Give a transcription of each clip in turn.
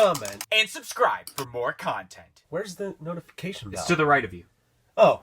comment, and subscribe for more content. Where's the notification bell? It's to the right of you. Oh.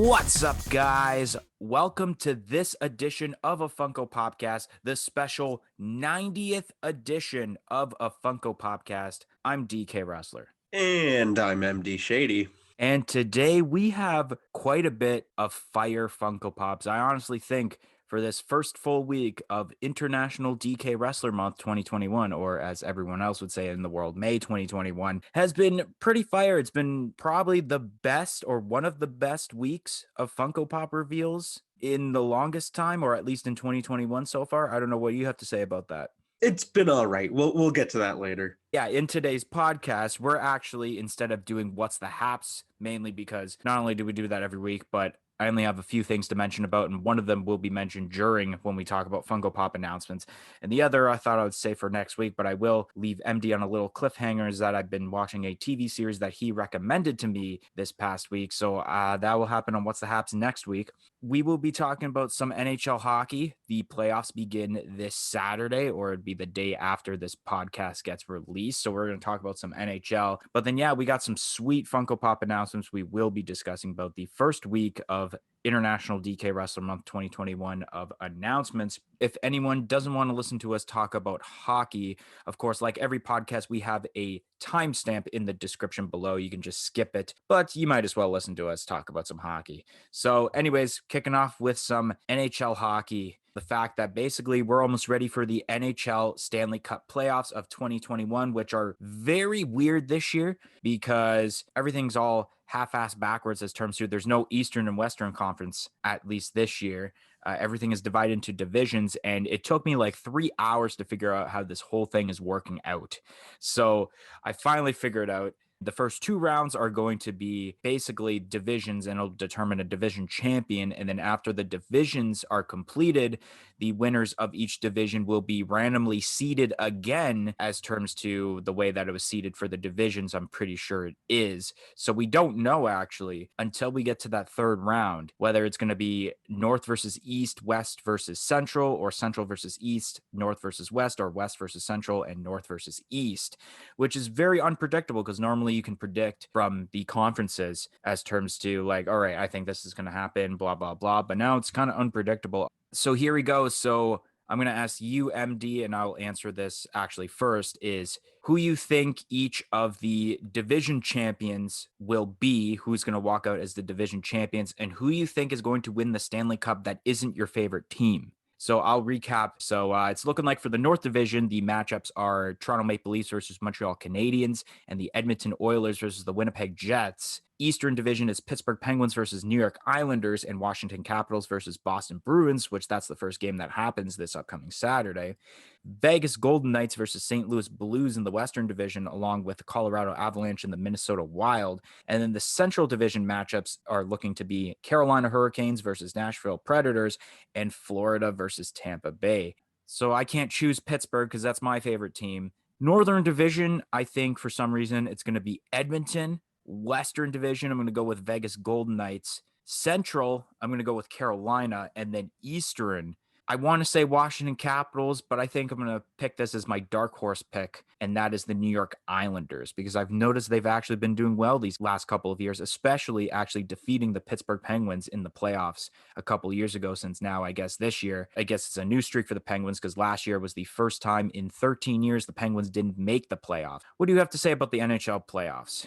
What's up, guys? Welcome to this edition of a Funko Popcast, the special 90th edition of a Funko Popcast. I'm DK Wrestler. And I'm MD Shady. And today we have quite a bit of fire Funko Pops. I honestly think for this first full week of International DK Wrestler Month 2021, or as everyone else would say in the world, May 2021, has been pretty fire. It's been probably the best or one of the best weeks of Funko Pop reveals in the longest time, or at least in 2021 so far. I don't know what you have to say about that. It's been all right. We'll get to that later. Yeah, in today's podcast, we're actually, instead of doing What's the Haps, mainly because not only do we do that every week, but I only have a few things to mention about, and one of them will be mentioned during when we talk about Funko Pop announcements. And the other I thought I would say for next week, but I will leave MD on a little cliffhanger, is that I've been watching a TV series that he recommended to me this past week. So that will happen on What's the Haps next week. We will be talking about some NHL hockey. The playoffs begin this Saturday, or it'd be the day after this podcast gets released. So we're going to talk about some NHL. But then, yeah, we got some sweet Funko Pop announcements we will be discussing about the first week of International DK Wrestler Month 2021 of announcements. If anyone doesn't want to listen to us talk about hockey, of course, like every podcast, we have a timestamp in the description below. You can just skip it, but you might as well listen to us talk about some hockey. So anyways, kicking off with some NHL hockey. The fact that basically we're almost ready for the NHL Stanley Cup playoffs of 2021, which are very weird this year because everything's all half-assed backwards as terms to there's no Eastern and Western Conference, at least this year. Everything is divided into divisions, and it took me like 3 hours to figure out how this whole thing is working out. So I finally figured out. The first two rounds are going to be basically divisions, and it'll determine a division champion. And then after the divisions are completed, the winners of each division will be randomly seeded again as terms to the way that it was seeded for the divisions. I'm pretty sure it is. So we don't know actually until we get to that third round, whether it's going to be North versus East, West versus Central, or Central versus East, North versus West, or West versus Central, and North versus East, which is very unpredictable because normally you can predict from the conferences as terms to like, all right, I think this is going to happen, blah, blah, blah. But now it's kind of unpredictable. So here we go. So I'm going to ask you, MD, and I'll answer this actually first, is who you think each of the division champions will be, who's going to walk out as the division champions, and who you think is going to win the Stanley Cup that isn't your favorite team. So I'll recap. So it's looking like for the North Division, the matchups are Toronto Maple Leafs versus Montreal Canadiens and the Edmonton Oilers versus the Winnipeg Jets. Eastern Division is Pittsburgh Penguins versus New York Islanders and Washington Capitals versus Boston Bruins, which that's the first game that happens this upcoming Saturday. Vegas Golden Knights versus St. Louis Blues in the Western Division, along with the Colorado Avalanche and the Minnesota Wild. And then the Central Division matchups are looking to be Carolina Hurricanes versus Nashville Predators and Florida versus Tampa Bay. So I can't choose Pittsburgh because that's my favorite team. Northern Division, I think for some reason it's going to be Edmonton. Western Division, I'm going to go with Vegas Golden Knights. Central, I'm going to go with Carolina. And then Eastern, I want to say Washington Capitals, but I think I'm going to pick this as my dark horse pick, and that is the New York Islanders, because I've noticed they've actually been doing well these last couple of years, especially actually defeating the Pittsburgh Penguins in the playoffs a couple of years ago, since now, I guess this year, I guess it's a new streak for the Penguins, because last year was the first time in 13 years the Penguins didn't make the playoff. What do you have to say about the NHL playoffs?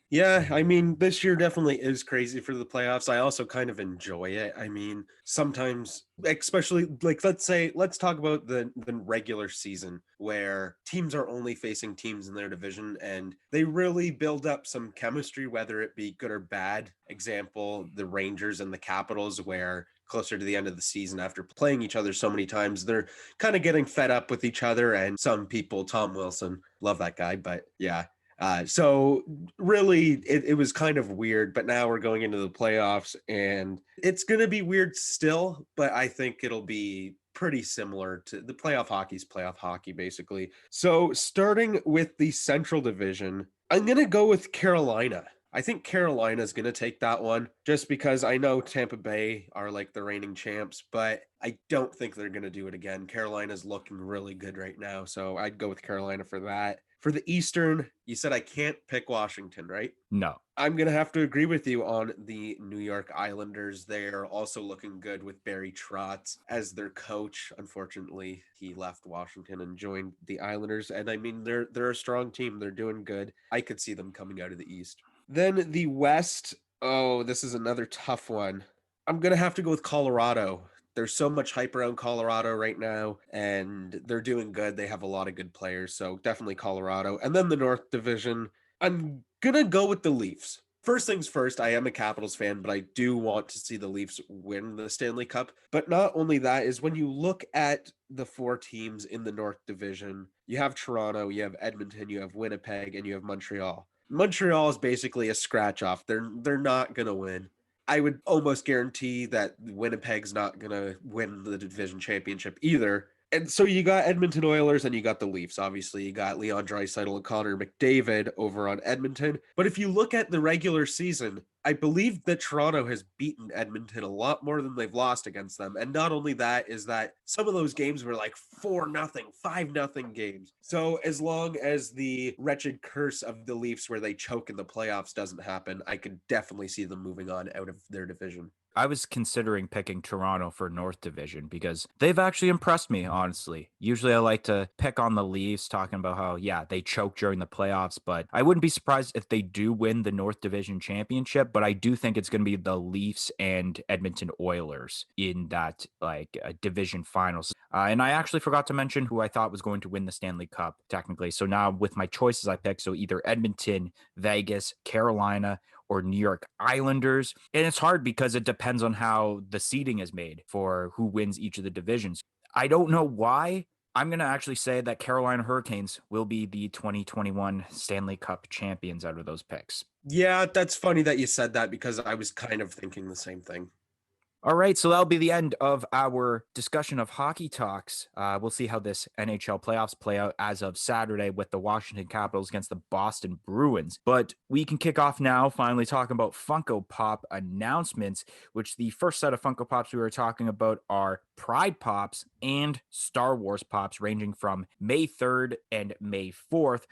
Yeah, I mean, this year definitely is crazy for the playoffs. I also kind of enjoy it. I mean, sometimes, especially like, let's talk about the regular season where teams are only facing teams in their division and they really build up some chemistry, whether it be good or bad. Example, the Rangers and the Capitals, where closer to the end of the season, after playing each other so many times, they're kind of getting fed up with each other. And some people, Tom Wilson, love that guy, but yeah. So really, it was kind of weird, but now we're going into the playoffs and it's going to be weird still, but I think it'll be pretty similar to the playoff hockey's playoff hockey, basically. So starting with the Central Division, I'm going to go with Carolina. I think Carolina is going to take that one just because I know Tampa Bay are like the reigning champs, but I don't think they're going to do it again. Carolina's looking really good right now, so I'd go with Carolina for that. For the Eastern, you said I can't pick Washington, right? No. I'm going to have to agree with you on the New York Islanders. They're also looking good with Barry Trotz as their coach. Unfortunately, he left Washington and joined the Islanders. And I mean, they're a strong team. They're doing good. I could see them coming out of the East. Then the West. Oh, this is another tough one. I'm going to have to go with Colorado. There's so much hype around Colorado right now, and they're doing good. They have a lot of good players, so definitely Colorado. And then the North Division, I'm gonna go with the Leafs. First things first, I am a Capitals fan, but I do want to see the Leafs win the Stanley Cup. But not only that is when you look at the four teams in the North Division, you have Toronto, you have Edmonton, you have Winnipeg, and you have Montreal. Montreal is basically a scratch off. They're not gonna win. I would almost guarantee that Winnipeg's not going to win the division championship either. And so you got Edmonton Oilers and you got the Leafs. Obviously, you got Leon Draisaitl and Connor McDavid over on Edmonton. But if you look at the regular season, I believe that Toronto has beaten Edmonton a lot more than they've lost against them. And not only that is that some of those games were like 4-0, 5-0 games. So as long as the wretched curse of the Leafs where they choke in the playoffs doesn't happen, I could definitely see them moving on out of their division. I was considering picking Toronto for North Division because they've actually impressed me, honestly. Usually I like to pick on the Leafs, talking about how, yeah, they choke during the playoffs, but I wouldn't be surprised if they do win the North Division championship, but I do think it's going to be the Leafs and Edmonton Oilers in that division finals. And I actually forgot to mention who I thought was going to win the Stanley Cup, technically. So now with my choices I picked, so either Edmonton, Vegas, Carolina, or New York Islanders. And it's hard because it depends on how the seeding is made for who wins each of the divisions. I don't know why. I'm going to actually say that Carolina Hurricanes will be the 2021 Stanley Cup champions out of those picks. Yeah, that's funny that you said that because I was kind of thinking the same thing. All right, so that'll be the end of our discussion of hockey talks. We'll see how this NHL playoffs play out as of Saturday with the Washington Capitals against the Boston Bruins. But we can kick off now, finally talking about Funko Pop announcements, which the first set of Funko Pops we were talking about are Pride Pops and Star Wars Pops, ranging from May 3rd and May 4th.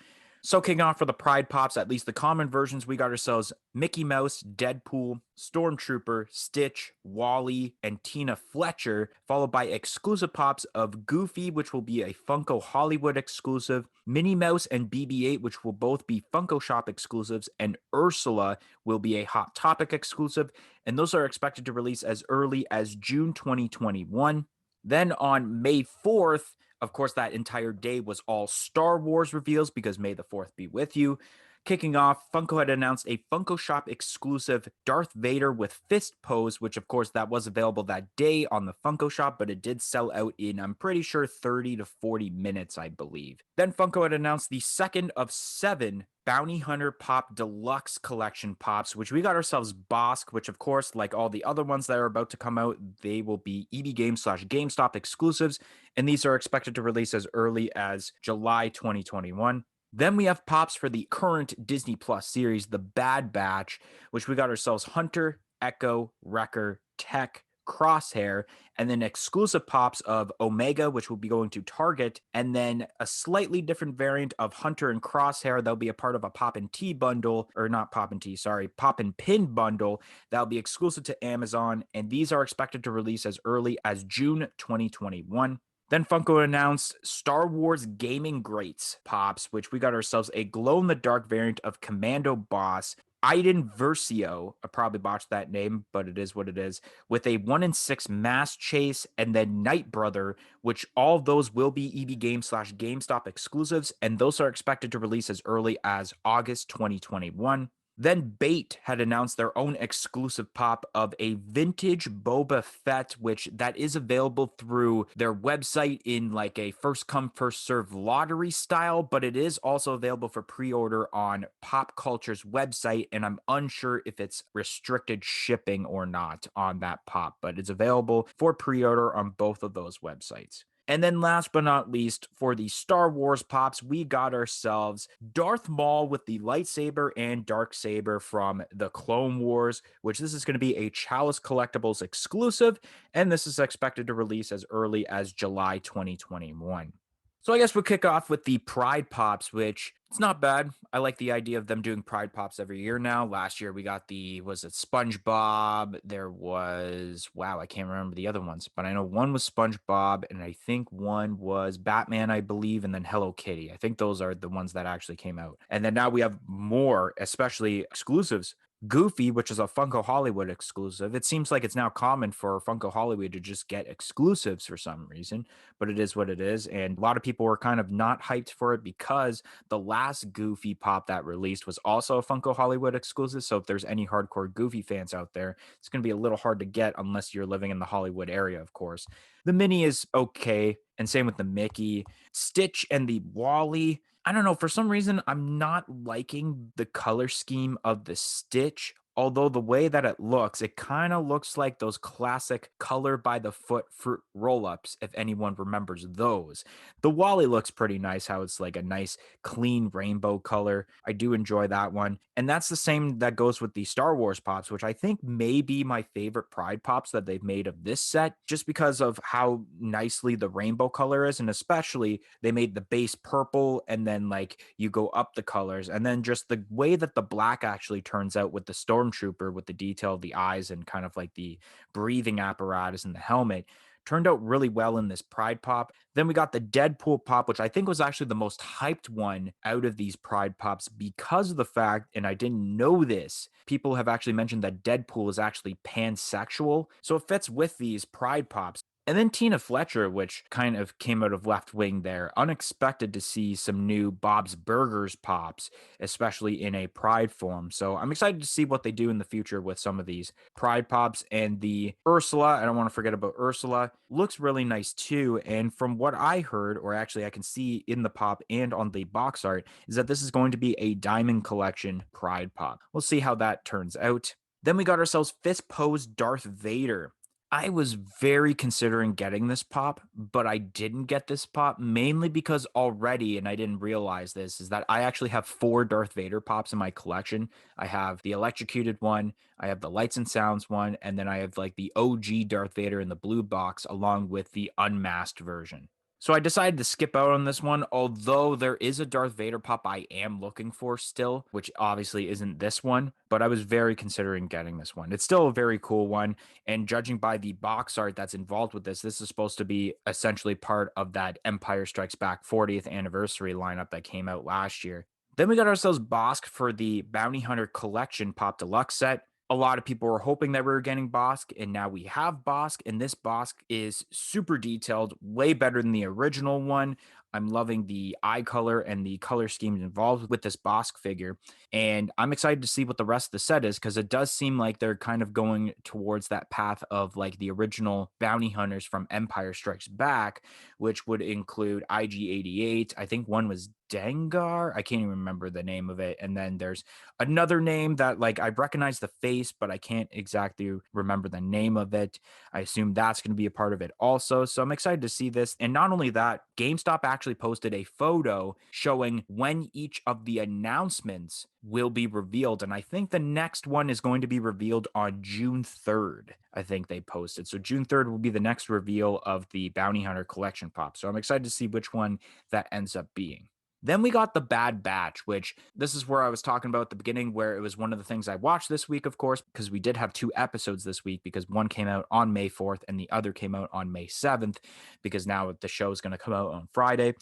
So kicking off for the Pride Pops, at least the common versions, we got ourselves Mickey Mouse, Deadpool, Stormtrooper, Stitch, Wally, and Tina Fletcher, followed by exclusive pops of Goofy, which will be a Funko Hollywood exclusive, Minnie Mouse and BB-8, which will both be Funko Shop exclusives, and Ursula will be a Hot Topic exclusive, and those are expected to release as early as June 2021. Then on May 4th, of course, that entire day was all Star Wars reveals because May the 4th be with you. Kicking off, Funko had announced a Funko Shop exclusive Darth Vader with fist pose, which of course that was available that day on the Funko Shop, but it did sell out in, I'm pretty sure, 30 to 40 minutes, I believe. Then Funko had announced the second of 7 Bounty Hunter Pop Deluxe Collection Pops, which we got ourselves Bosk, which of course, like all the other ones that are about to come out, they will be EB Games/GameStop exclusives, and these are expected to release as early as July 2021. Then we have pops for the current Disney Plus series, The Bad Batch, which we got ourselves Hunter, Echo, Wrecker, Tech, Crosshair, and then exclusive pops of Omega, which will be going to Target, and then a slightly different variant of Hunter and Crosshair that'll be a part of a Pop and Tea bundle, or not Pop and Tea, sorry, Pop and Pin bundle that'll be exclusive to Amazon, and these are expected to release as early as June 2021. Then Funko announced Star Wars Gaming Greats Pops, which we got ourselves a glow-in-the-dark variant of Commando Boss, Iden Versio, I probably botched that name, but it is what it is, with a 1-in-6 mass chase, and then Night Brother, which all of those will be EB Games/GameStop exclusives, and those are expected to release as early as August 2021. Then Bait had announced their own exclusive pop of a vintage Boba Fett, which that is available through their website in like a first come first serve lottery style, but it is also available for pre-order on Pop Culture's website, and I'm unsure if it's restricted shipping or not on that pop, but it's available for pre-order on both of those websites. And then last but not least, for the Star Wars pops, we got ourselves Darth Maul with the lightsaber and dark saber from the Clone Wars, which this is going to be a Chalice Collectibles exclusive, and this is expected to release as early as July 2021. So I guess we'll kick off with the Pride Pops, which it's not bad. I like the idea of them doing Pride Pops every year now. Last year we got was it SpongeBob? There was, wow, I can't remember the other ones, but I know one was SpongeBob and I think one was Batman, I believe, and then Hello Kitty. I think those are the ones that actually came out. And then now we have more, especially exclusives. Goofy, which is a Funko Hollywood exclusive. It seems like it's now common for Funko Hollywood to just get exclusives for some reason, but it is what it is. And a lot of people were kind of not hyped for it because the last Goofy pop that released was also a Funko Hollywood exclusive. So if there's any hardcore Goofy fans out there, it's going to be a little hard to get unless you're living in the Hollywood area, of course. The Minnie is okay, and same with the Mickey. Stitch and the Wally, I don't know. For some reason, I'm not liking the color scheme of the Stitch. Although the way that it looks, it kind of looks like those classic color by the foot fruit roll ups, if anyone remembers those. The Wally looks pretty nice, how it's like a nice, clean rainbow color. I do enjoy that one. And that's the same that goes with the Star Wars pops, which I think may be my favorite Pride pops that they've made of this set, just because of how nicely the rainbow color is. And especially they made the base purple and then like you go up the colors. And then just the way that the black actually turns out with the Stormtrooper, with the detail of the eyes and kind of like the breathing apparatus and the helmet, turned out really well in this Pride pop. Then we got the Deadpool pop, which I think was actually the most hyped one out of these Pride pops because of the fact, and I didn't know this, people have actually mentioned that Deadpool is actually pansexual. So it fits with these Pride pops. And then Tina Fletcher, which kind of came out of left wing there. Unexpected to see some new Bob's Burgers pops, especially in a Pride form. So I'm excited to see what they do in the future with some of these Pride pops. And the Ursula, I don't want to forget about Ursula, looks really nice too. And from what I heard, or actually I can see in the pop and on the box art, is that this is going to be a Diamond Collection Pride pop. We'll see how that turns out. Then we got ourselves Fist Pose Darth Vader. I was very considering getting this pop, but I didn't get this pop mainly because already, and I didn't realize this, is that I actually have 4 Darth Vader pops in my collection. I have the electrocuted one, I have the lights and sounds one, and then I have like the OG Darth Vader in the blue box along with the unmasked version. So I decided to skip out on this one, although there is a Darth Vader pop I am looking for still, which obviously isn't this one, but I was very considering getting this one. It's still a very cool one. And judging by the box art that's involved with this is supposed to be essentially part of that Empire Strikes Back 40th anniversary lineup that came out last year. Then we got ourselves Bosk for the Bounty Hunter Collection Pop Deluxe set. A lot of people were hoping that we were getting Bosk, and now we have Bosk, and this Bosk is super detailed, way better than the original one. I'm loving the eye color and the color schemes involved with this Bosk figure. And I'm excited to see what the rest of the set is because it does seem like they're kind of going towards that path of like the original bounty hunters from Empire Strikes Back, which would include IG-88. I think one was Dengar. I can't even remember the name of it. And then there's another name that like I recognize the face, but I can't exactly remember the name of it. I assume that's going to be a part of it also. So I'm excited to see this. And not only that, GameStop actually posted a photo showing when each of the announcements will be revealed. And I think the next one is going to be revealed on June 3rd. I think they posted. So June 3rd will be the next reveal of the Bounty Hunter Collection pop. So I'm excited to see which one that ends up being. Then we got the Bad Batch, which this is where I was talking about at the beginning, where it was one of the things I watched this week, of course, because we did have 2 episodes this week because one came out on May 4th and the other came out on May 7th because now the show is going to come out on Friday.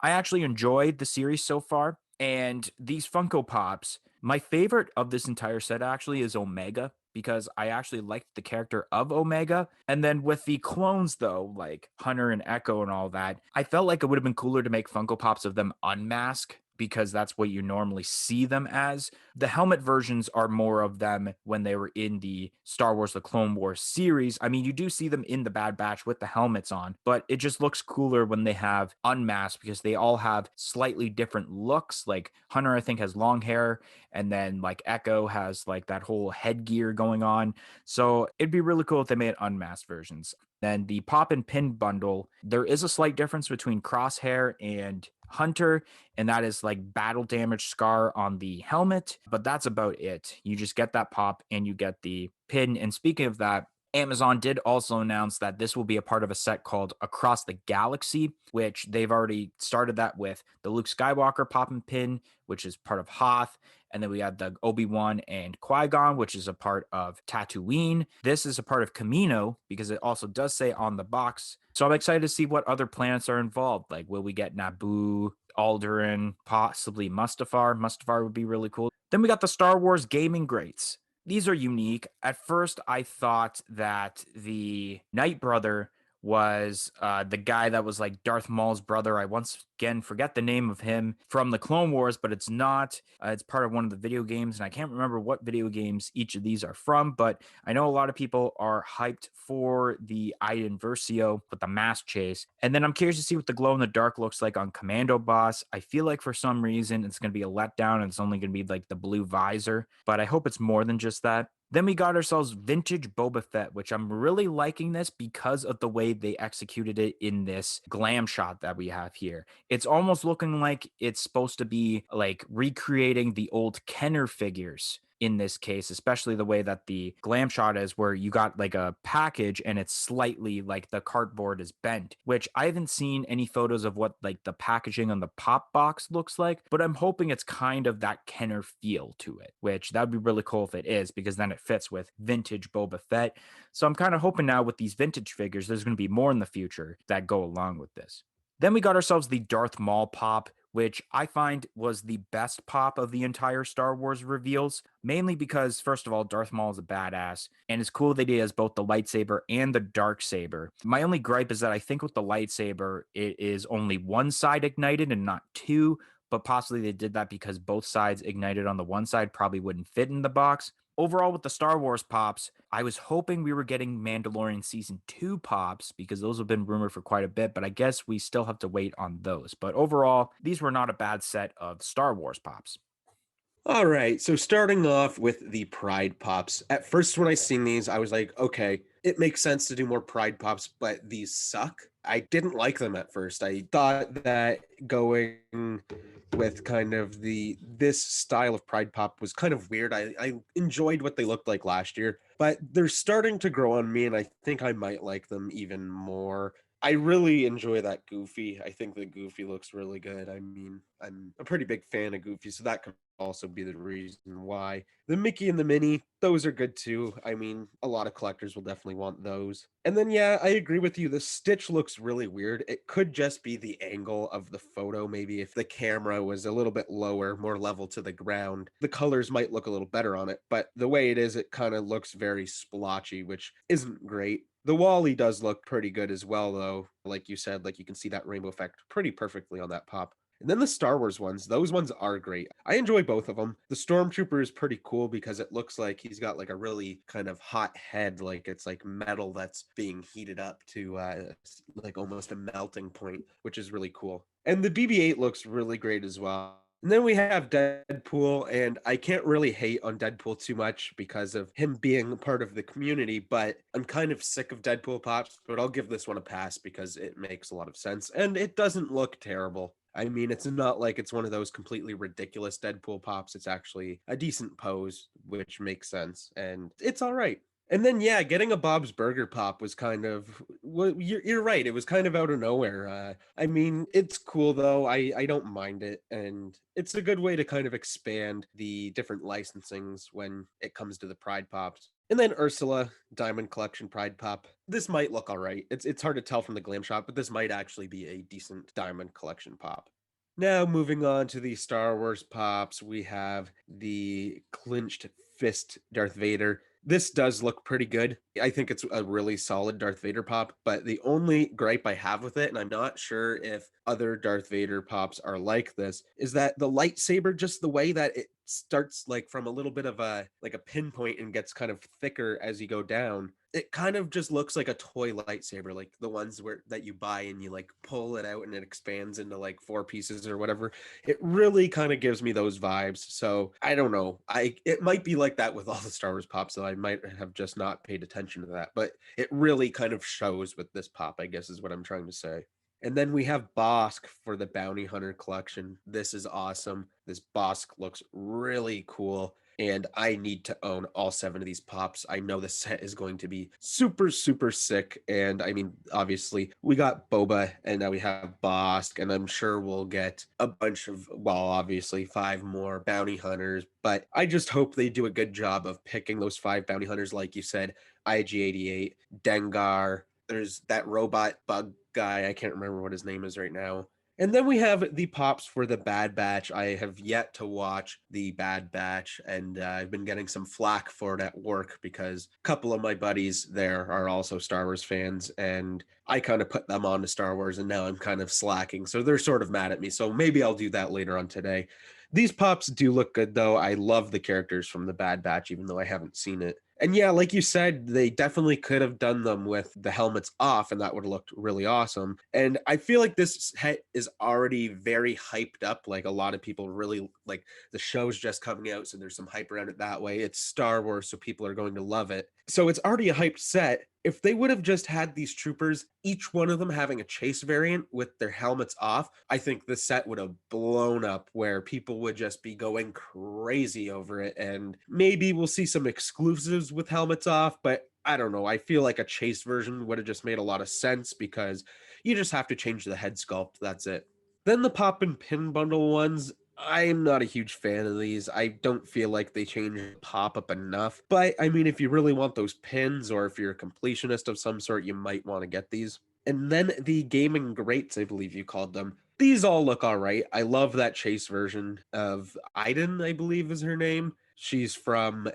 I actually enjoyed the series so far. And these Funko Pops, my favorite of this entire set actually is Omega because I actually liked the character of Omega. And then with the clones, though, like Hunter and Echo and all that, I felt like it would have been cooler to make Funko Pops of them unmasked. because that's what you normally see them as. The helmet versions are more of them when they were in the Star Wars The Clone Wars series. I mean, you do see them in the Bad Batch with the helmets on, but it just looks cooler when they have unmasked because they all have slightly different looks. Like Hunter, I think, has long hair, and then like Echo has like that whole headgear going on. So it'd be really cool if they made unmasked versions. Then the pop and pin bundle, there is a slight difference between Crosshair and Hunter, and that is like battle damage scar on the helmet, but that's about it. You just get that pop and you get the pin. And speaking of that, Amazon did also announce that this will be a part of a set called Across the Galaxy, which they've already started that with the Luke Skywalker pop and pin, which is part of Hoth. And then we have the Obi-Wan and Qui-Gon, which is a part of Tatooine. This is a part of Camino because it also does say on the box. So I'm excited to see what other planets are involved. Like, will we get Naboo, Alderaan, possibly Mustafar? Mustafar would be really cool. Then we got the Star Wars gaming greats. These are unique. At first, I thought that the Night Brother was the guy that was like Darth Maul's brother. I once again forget the name of him from the Clone Wars, but it's not. It's part of one of the video games, and I can't remember what video games each of these are from, but I know a lot of people are hyped for the Iden Versio with the mask chase. And then I'm curious to see what the glow in the dark looks like on Commando Boss. I feel like for some reason it's going to be a letdown and it's only going to be like the blue visor, but I hope it's more than just that. Then we got ourselves vintage Boba Fett, which I'm really liking this because of the way they executed it in this glam shot that we have here. It's almost looking like it's supposed to be like recreating the old Kenner figures in this case, especially the way that the glam shot is, where you got like a package and it's slightly like the cardboard is bent, which I haven't seen any photos of what like the packaging on the pop box looks like, but I'm hoping it's kind of that Kenner feel to it, which that would be really cool if it is, because then it fits with vintage Boba Fett. So I'm kind of hoping now with these vintage figures, there's going to be more in the future that go along with this. Then we got ourselves the Darth Maul pop, which I find was the best pop of the entire Star Wars reveals, mainly because, first of all, Darth Maul is a badass, and it's cool that he has both the lightsaber and the dark saber. My only gripe is that I think with the lightsaber, it is only one side ignited and not two, but possibly they did that because both sides ignited on the one side probably wouldn't fit in the box. Overall, with the Star Wars pops, I was hoping we were getting Mandalorian Season 2 pops because those have been rumored for quite a bit, but I guess we still have to wait on those. But overall, these were not a bad set of Star Wars pops. All right, so starting off with the Pride Pops. At first, when I seen these, I was like, okay, it makes sense to do more Pride Pops, but these suck. I didn't like them at first. I thought that going with kind of this style of Pride Pop was kind of weird. I enjoyed what they looked like last year, but they're starting to grow on me, and I think I might like them even more. I really enjoy that Goofy. I think the Goofy looks really good. I mean, I'm a pretty big fan of Goofy, so that could also be the reason why. The Mickey and the Minnie, those are good too. I mean, a lot of collectors will definitely want those. And then, yeah, I agree with you. The Stitch looks really weird. It could just be the angle of the photo. Maybe if the camera was a little bit lower, more level to the ground, the colors might look a little better on it. But the way it is, it kind of looks very splotchy, which isn't great. The Wally does look pretty good as well, though. Like you said, like you can see that rainbow effect pretty perfectly on that pop. And then the Star Wars ones, those ones are great. I enjoy both of them. The Stormtrooper is pretty cool because it looks like he's got like a really kind of hot head, like it's like metal that's being heated up to like almost a melting point, which is really cool. And the BB-8 looks really great as well. And then we have Deadpool, and I can't really hate on Deadpool too much because of him being part of the community, but I'm kind of sick of Deadpool pops, but I'll give this one a pass because it makes a lot of sense, and it doesn't look terrible. I mean, it's not like it's one of those completely ridiculous Deadpool pops. It's actually a decent pose, which makes sense, and it's all right. And then, yeah, getting a Bob's Burger Pop was kind of, well, you're right. It was kind of out of nowhere. I mean, it's cool though. I don't mind it, and it's a good way to kind of expand the different licensings when it comes to the Pride Pops. And then Ursula Diamond Collection Pride Pop. This might look all right. It's hard to tell from the glam shot, but this might actually be a decent Diamond Collection pop. Now, moving on to the Star Wars pops, we have the clinched fist Darth Vader. This does look pretty good. I think it's a really solid Darth Vader pop, but the only gripe I have with it, and I'm not sure if other Darth Vader pops are like this, is that the lightsaber, just the way that it starts like from a little bit of a pinpoint and gets kind of thicker as you go down, it kind of just looks like a toy lightsaber, like the ones where that you buy and you like pull it out and it expands into like four pieces or whatever. It really kind of gives me those vibes. So I don't know. It might be like that with all the Star Wars pops, so I might have just not paid attention to that. But it really kind of shows with this pop, I guess is what I'm trying to say. And then we have Bosk for the Bounty Hunter collection. This is awesome. This Bosk looks really cool. And I need to own all 7 of these pops. I know the set is going to be super, super sick. And I mean, obviously, we got Boba and now we have Bosk, and I'm sure we'll get a bunch of, well, obviously, 5 more bounty hunters. But I just hope they do a good job of picking those 5 bounty hunters, like you said, IG-88, Dengar. There's that robot bug guy. I can't remember what his name is right now. And then we have the pops for the Bad Batch. I have yet to watch the Bad Batch, and I've been getting some flack for it at work because a couple of my buddies there are also Star Wars fans, and I kind of put them on to Star Wars, and now I'm kind of slacking. So they're sort of mad at me. So maybe I'll do that later on today. These pops do look good, though. I love the characters from the Bad Batch, even though I haven't seen it. And yeah, like you said, they definitely could have done them with the helmets off, and that would have looked really awesome. And I feel like this set is already very hyped up. Like a lot of people really like the show's just coming out, so there's some hype around it that way. It's Star Wars, so people are going to love it. So it's already a hyped set. If they would have just had these troopers, each one of them having a chase variant with their helmets off, I think the set would have blown up where people would just be going crazy over it. And maybe we'll see some exclusives with helmets off, but I don't know. I feel like a chase version would have just made a lot of sense because you just have to change the head sculpt. That's it. Then the pop and pin bundle ones, I'm not a huge fan of these. I don't feel like they change pop up enough. But I mean, if you really want those pins or if you're a completionist of some sort, you might want to get these. And then the gaming greats, I believe you called them. These all look all right. I love that chase version of Iden, I believe is her name. She's from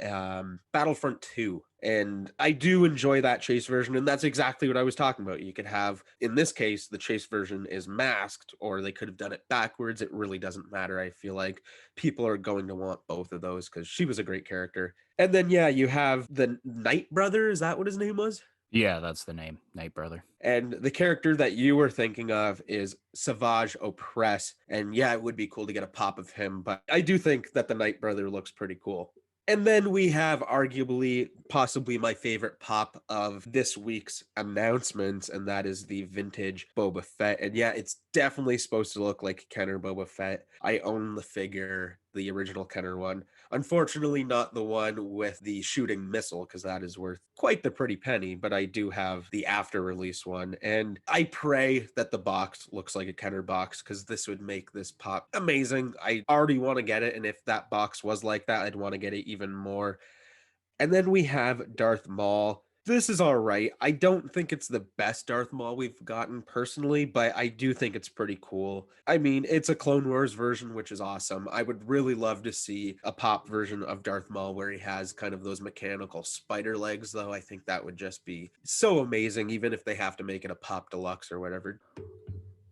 Battlefront 2. And I do enjoy that chase version. And that's exactly what I was talking about. You could have, in this case, the chase version is masked, or they could have done it backwards. It really doesn't matter. I feel like people are going to want both of those because she was a great character. And then, yeah, you have the Knight brother. Is that what his name was? Yeah, that's the name, Night Brother. And the character that you were thinking of is Savage Opress. And yeah, it would be cool to get a pop of him, but I do think that the Knight brother looks pretty cool. And then we have arguably, possibly my favorite pop of this week's announcements, and that is the vintage Boba Fett. And yeah, it's definitely supposed to look like Kenner Boba Fett. I own the figure, the original Kenner one. Unfortunately, not the one with the shooting missile, because that is worth quite the pretty penny, but I do have the after release one. And I pray that the box looks like a Kenner box, because this would make this pop amazing. I already want to get it, and if that box was like that, I'd want to get it even more. And then we have Darth Maul. This is all right. I don't think it's the best Darth Maul we've gotten personally, but I do think it's pretty cool. I mean, it's a Clone Wars version, which is awesome. I would really love to see a pop version of Darth Maul where he has kind of those mechanical spider legs, though. I think that would just be so amazing, even if they have to make it a pop deluxe or whatever.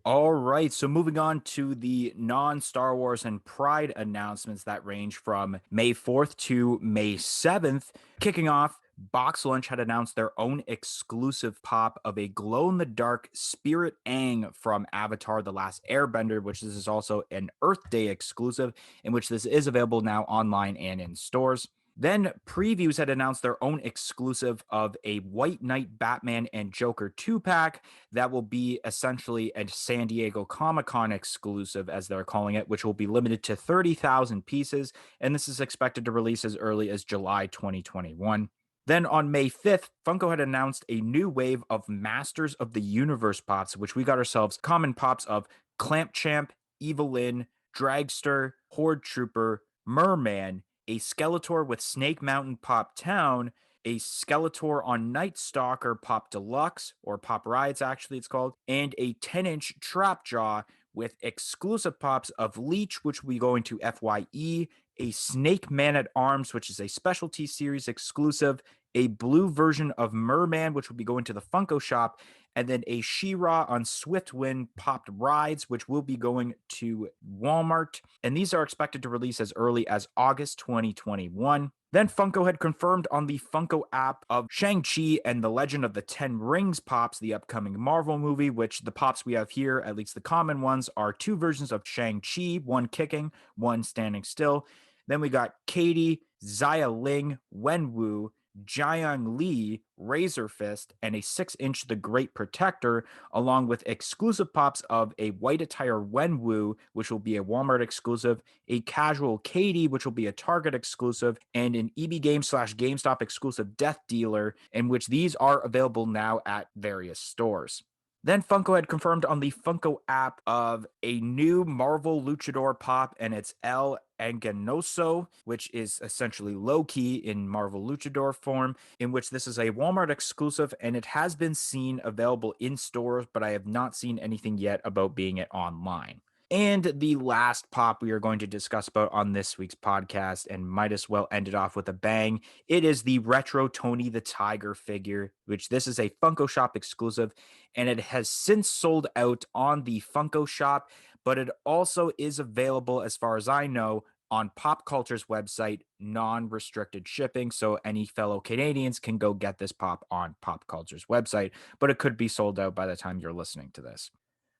All right, so moving on to the non-Star Wars and Pride announcements that range from May 4th to May 7th. Kicking off, Box Lunch had announced their own exclusive pop of a glow-in-the-dark Spirit Aang from Avatar: The Last Airbender, which this is also an Earth Day exclusive, in which this is available now online and in stores. Then Previews had announced their own exclusive of a White Knight Batman and Joker 2-pack that will be essentially a San Diego Comic-Con exclusive, as they're calling it, which will be limited to 30,000 pieces, and this is expected to release as early as July 2021. Then on May 5th, Funko had announced a new wave of Masters of the Universe pops, which we got ourselves common pops of Clamp Champ, Evelyn, Dragster, Horde Trooper, Merman, a Skeletor with Snake Mountain Pop Town, a Skeletor on Night Stalker Pop Deluxe, or Pop Riots actually it's called, and a 10-inch Trapjaw with exclusive pops of Leech, which will be going to FYE, a Snake Man-at-Arms, which is a specialty series exclusive, a blue version of Merman, which will be going to the Funko shop, and then a She-Ra on Swiftwind popped rides, which will be going to Walmart. And these are expected to release as early as August 2021. Then Funko had confirmed on the Funko app of Shang-Chi and the Legend of the Ten Rings pops, the upcoming Marvel movie, which the pops we have here, at least the common ones, are two versions of Shang-Chi, one kicking, one standing still. Then we got Katie, Xia Ling, Wenwu, Jiang Li, Razor Fist, and a 6-inch The Great Protector, along with exclusive pops of a white attire Wenwu, which will be a Walmart exclusive, a casual Katie, which will be a Target exclusive, and an EB Games / GameStop exclusive Death Dealer, in which these are available now at various stores. Then Funko had confirmed on the Funko app of a new Marvel Luchador pop, and it's El Enganoso, which is essentially Loki in Marvel Luchador form, in which this is a Walmart exclusive, and it has been seen available in stores, but I have not seen anything yet about being it online. And the last pop we are going to discuss about on this week's podcast, and might as well end it off with a bang, it is the Retro Tony the Tiger figure, which this is a Funko Shop exclusive, and it has since sold out on the Funko Shop, but it also is available, as far as I know, on Pop Culture's website, non-restricted shipping, so any fellow Canadians can go get this pop on Pop Culture's website, but it could be sold out by the time you're listening to this.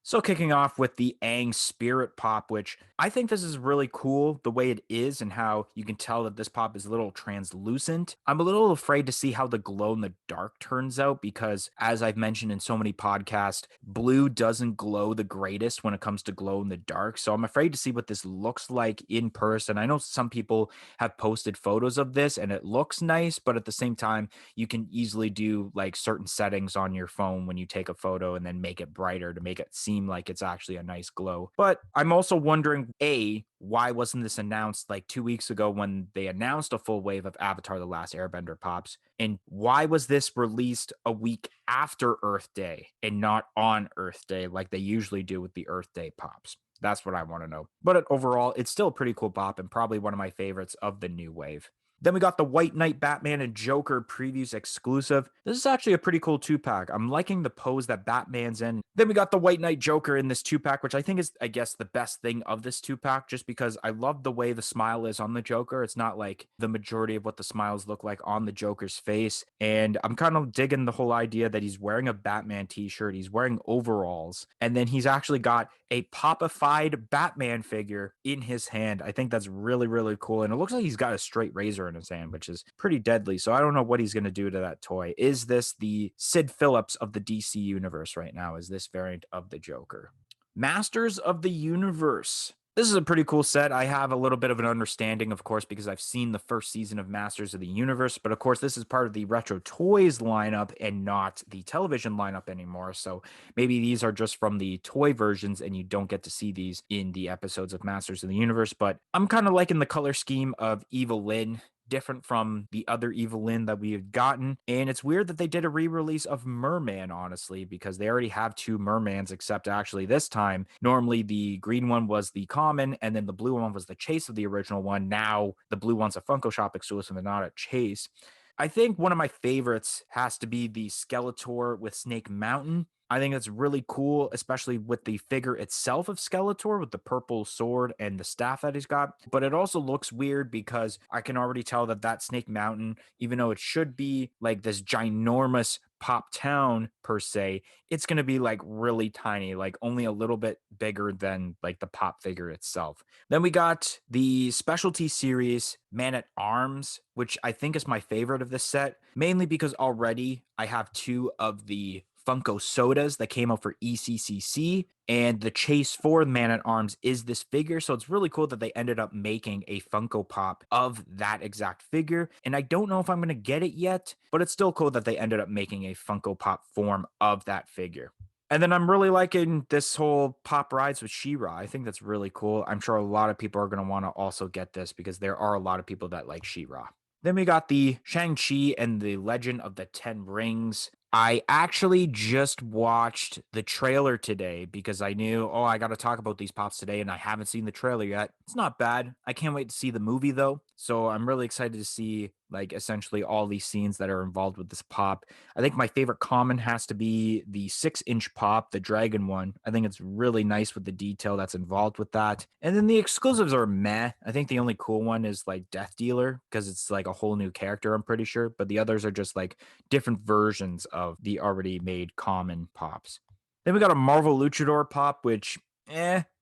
So kicking off with the Aang Spirit Pop, which I think this is really cool the way it is and how you can tell that this pop is a little translucent. I'm a little afraid to see how the glow in the dark turns out because, as I've mentioned in so many podcasts, blue doesn't glow the greatest when it comes to glow in the dark. So I'm afraid to see what this looks like in person. I know some people have posted photos of this and it looks nice, but at the same time, you can easily do like certain settings on your phone when you take a photo and then make it brighter to make it seem like it's actually a nice glow. But I'm also wondering, A, why wasn't this announced like 2 weeks ago when they announced a full wave of Avatar: The Last Airbender pops? And why was this released a week after Earth Day and not on Earth Day like they usually do with the Earth Day pops? That's what I want to know. But overall, it's still a pretty cool pop and probably one of my favorites of the new wave. Then we got the White Knight Batman and Joker previews exclusive. This is actually a pretty cool 2-pack. I'm liking the pose that Batman's in. Then we got the White Knight Joker in this 2-pack, which I think is, I guess, the best thing of this 2-pack, just because I love the way the smile is on the Joker. It's not like the majority of what the smiles look like on the Joker's face. And I'm kind of digging the whole idea that he's wearing a Batman t-shirt, he's wearing overalls, and then he's actually got a popified Batman figure in his hand. I think that's really, really cool. And it looks like he's got a straight razor in his hand, which is pretty deadly. So I don't know what he's going to do to that toy. Is this the Sid Phillips of the DC universe right now? Is this variant of the Joker? Masters of the Universe. This is a pretty cool set. I have a little bit of an understanding, of course, because I've seen the first season of Masters of the Universe. But of course, this is part of the Retro Toys lineup and not the television lineup anymore. So maybe these are just from the toy versions and you don't get to see these in the episodes of Masters of the Universe. But I'm kind of liking the color scheme of Evelyn, different from the other Evelyn that we had gotten. And it's weird that they did a re-release of Merman, honestly, because they already have two Mermans, except actually this time, normally the green one was the common, and then the blue one was the chase of the original one. Now the blue one's a Funko Shop exclusive and not a chase. I think one of my favorites has to be the Skeletor with Snake Mountain. I think that's really cool, especially with the figure itself of Skeletor with the purple sword and the staff that he's got. But it also looks weird because I can already tell that Snake Mountain, even though it should be like this ginormous pop town per se, it's going to be like really tiny, like only a little bit bigger than like the pop figure itself. Then we got the specialty series Man at Arms, which I think is my favorite of this set, mainly because already I have two of the Funko sodas that came out for ECCC, and the chase for Man at Arms is this figure. So it's really cool that they ended up making a Funko Pop of that exact figure. And I don't know if I'm going to get it yet, but it's still cool that they ended up making a Funko Pop form of that figure. And then I'm really liking this whole pop rides with She-Ra. I think that's really cool. I'm sure a lot of people are going to want to also get this because there are a lot of people that like She-Ra. Then we got the Shang-Chi and the Legend of the Ten Rings I actually just watched the trailer today because I knew, oh, I got to talk about these pops today, and I haven't seen the trailer yet. It's not bad. I can't wait to see the movie though. So I'm really excited to see like essentially all these scenes that are involved with this pop. I think my favorite common has to be the 6-inch pop, the dragon one. I think it's really nice with the detail that's involved with that. And then the exclusives are meh. I think the only cool one is like Death Dealer because it's like a whole new character, I'm pretty sure. But the others are just like different versions of the already made common pops. Then we got a Marvel Luchador pop, which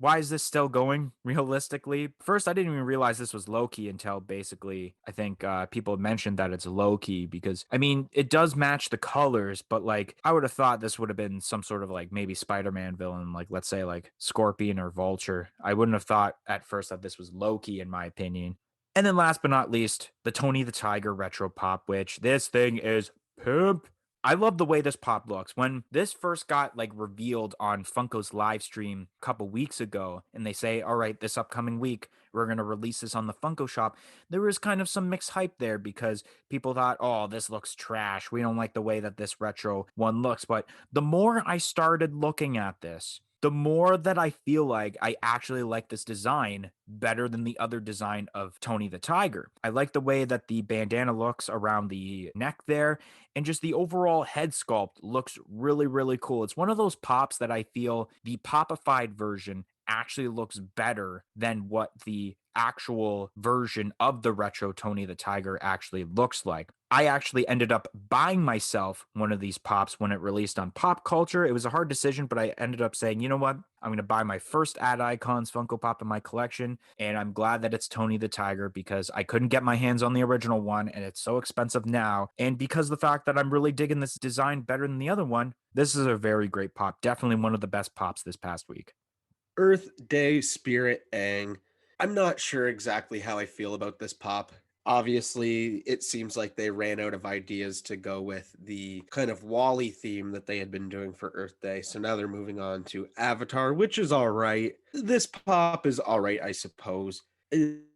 why is this still going realistically? First, I didn't even realize this was Loki until basically I think people mentioned that it's Loki because I mean, it does match the colors, but like I would have thought this would have been some sort of like maybe Spider-Man villain, like let's say like Scorpion or Vulture. I wouldn't have thought at first that this was Loki, in my opinion. And then last but not least, the Tony the Tiger retro pop, which this thing is pimp. I love the way this pop looks. When this first got like revealed on Funko's live stream a couple weeks ago, and they say, all right, this upcoming week, we're going to release this on the Funko shop, there was kind of some mixed hype there because people thought, oh, this looks trash. We don't like the way that this retro one looks. But the more I started looking at this, the more that I feel like I actually like this design better than the other design of Tony the Tiger. I like the way that the bandana looks around the neck there, and just the overall head sculpt looks really, really cool. It's one of those pops that I feel the popified version actually looks better than what the actual version of the retro Tony the Tiger actually looks like. I actually ended up buying myself one of these pops when it released on Pop Culture. It was a hard decision, but I ended up saying, you know what? I'm going to buy my first Ad Icons Funko Pop in my collection. And I'm glad that it's Tony the Tiger because I couldn't get my hands on the original one and it's so expensive now. And because the fact that I'm really digging this design better than the other one, this is a very great pop. Definitely one of the best pops this past week. Earth Day Spirit Aang. I'm not sure exactly how I feel about this pop. Obviously, it seems like they ran out of ideas to go with the kind of Wally theme that they had been doing for Earth Day. So now they're moving on to Avatar, which is all right. This pop is all right, I suppose.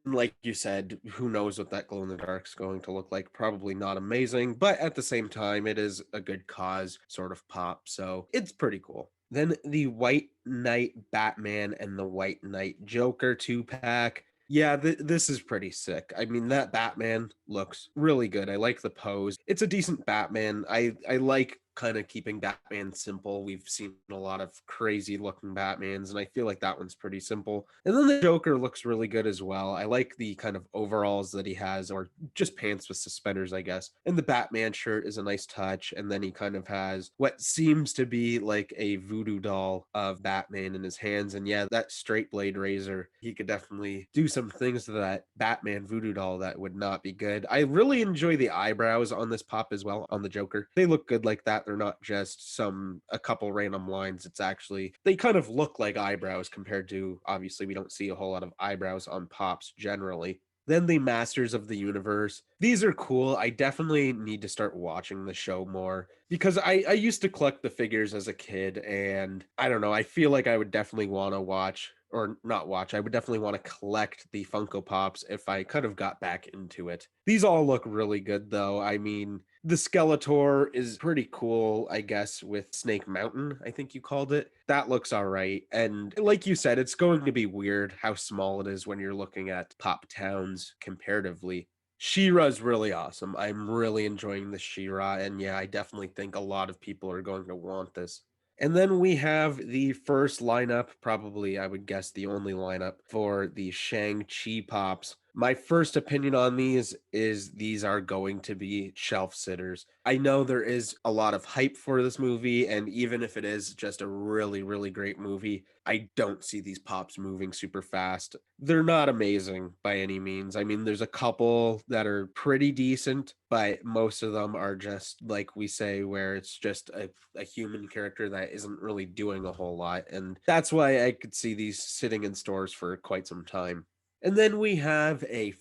Like you said, who knows what that glow in the dark is going to look like? Probably not amazing, but at the same time, it is a good cause sort of pop. So it's pretty cool. Then the White Knight Batman and the White Knight Joker 2-pack. Yeah, this is pretty sick. I mean, that Batman looks really good. I like the pose. It's a decent Batman. I like kind of keeping Batman simple. We've seen a lot of crazy looking Batmans, and I feel like that one's pretty simple. And then the Joker looks really good as well. I like the kind of overalls that he has, or just pants with suspenders, I guess. And the Batman shirt is a nice touch. And then he kind of has what seems to be like a voodoo doll of Batman in his hands. And yeah, that straight blade razor, he could definitely do some things to that Batman voodoo doll that would not be good. I really enjoy the eyebrows on this pop as well, on the Joker. They look good like that. They're not just a couple random lines. It's actually, they kind of look like eyebrows compared to, obviously, we don't see a whole lot of eyebrows on pops generally. Then the Masters of the Universe. These are cool. I definitely need to start watching the show more because I used to collect the figures as a kid, and I don't know. I feel like I would definitely want to watch, or not watch. I would definitely want to collect the Funko Pops if I kind of got back into it. These all look really good, though. I mean, the Skeletor is pretty cool, I guess, with Snake Mountain, I think you called it. That looks all right. And like you said, it's going to be weird how small it is when you're looking at Pop Towns comparatively. She-Ra's really awesome. I'm really enjoying the She-Ra, and yeah, I definitely think a lot of people are going to want this. And then we have the first lineup, probably I would guess the only lineup for the Shang-Chi pops. My first opinion on these is these are going to be shelf sitters. I know there is a lot of hype for this movie, and even if it is just a really, really great movie, I don't see these pops moving super fast. They're not amazing by any means. I mean, there's a couple that are pretty decent, but most of them are just like we say, where it's just a human character that isn't really doing a whole lot. And that's why I could see these sitting in stores for quite some time. And then we have a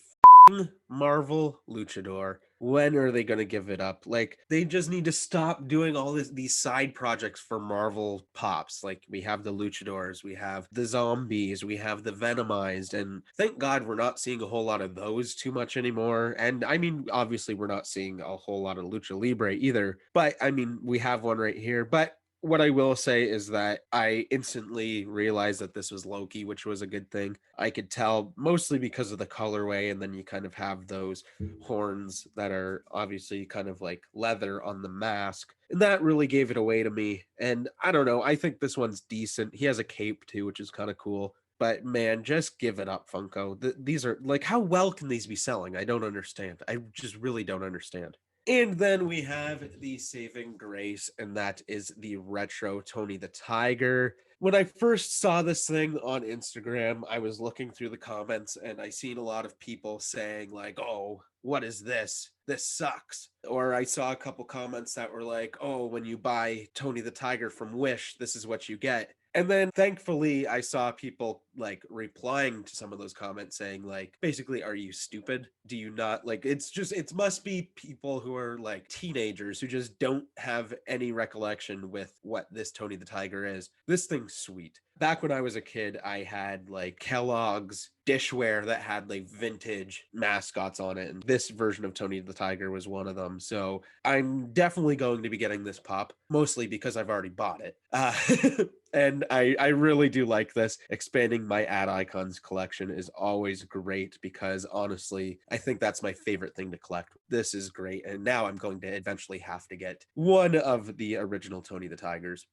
Marvel Luchador. When are they going to give it up? Like, they just need to stop doing all these side projects for Marvel Pops. Like, we have the Luchadors, we have the Zombies, we have the Venomized, and thank God we're not seeing a whole lot of those too much anymore. And I mean, obviously, we're not seeing a whole lot of Lucha Libre either, but I mean, we have one right here. But what I will say is that I instantly realized that this was Loki, which was a good thing. I could tell mostly because of the colorway, and then you kind of have those horns that are obviously kind of like leather on the mask. And that really gave it away to me. And I don't know, I think this one's decent. He has a cape too, which is kind of cool. But man, just give it up, Funko. These are like, how well can these be selling? I don't understand. I just really don't understand. And then we have the saving grace, and that is the retro Tony the Tiger. When I first saw this thing on Instagram, I was looking through the comments and I seen a lot of people saying like, "Oh, what is this? This sucks." Or I saw a couple comments that were like, "Oh, when you buy Tony the Tiger from Wish, this is what you get." And then thankfully I saw people like replying to some of those comments saying like, basically, are you stupid? Do you not like, it's just, it must be people who are like teenagers who just don't have any recollection with what this Tony the Tiger is. This thing's sweet. Back when I was a kid, I had like Kellogg's dishware that had like vintage mascots on it. And this version of Tony the Tiger was one of them. So I'm definitely going to be getting this pop, mostly because I've already bought it. And I really do like this. Expanding my ad icons collection is always great because honestly, I think that's my favorite thing to collect. This is great. And now I'm going to eventually have to get one of the original Tony the Tigers.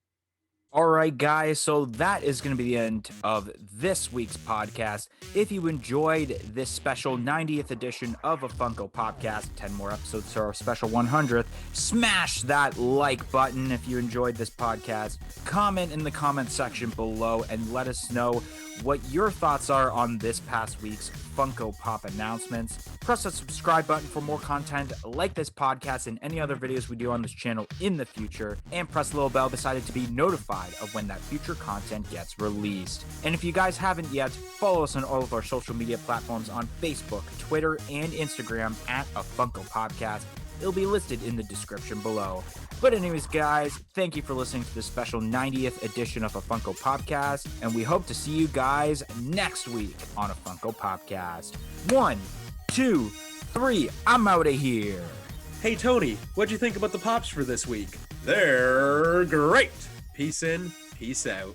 All right, guys, so that is going to be the end of this week's podcast. If you enjoyed this special 90th edition of a Funko Podcast, 10 more episodes to our special 100th, smash that like button if you enjoyed this podcast. Comment in the comment section below and let us know what your thoughts are on this past week's Funko Pop announcements. Press that subscribe button for more content like this podcast and any other videos we do on this channel in the future, and press the little bell beside it to be notified of when that future content gets released. And if you guys haven't yet, follow us on all of our social media platforms on Facebook, Twitter, and Instagram at a Funko Podcast. It'll be listed in the description below. But anyways, guys, thank you for listening to this special 90th edition of a Funko Podcast, and we hope to see you guys next week on a Funko Podcast. 1, 2, 3, I'm out of here. Hey, Tony, what'd you think about the pops for this week? They're great. Peace in, peace out.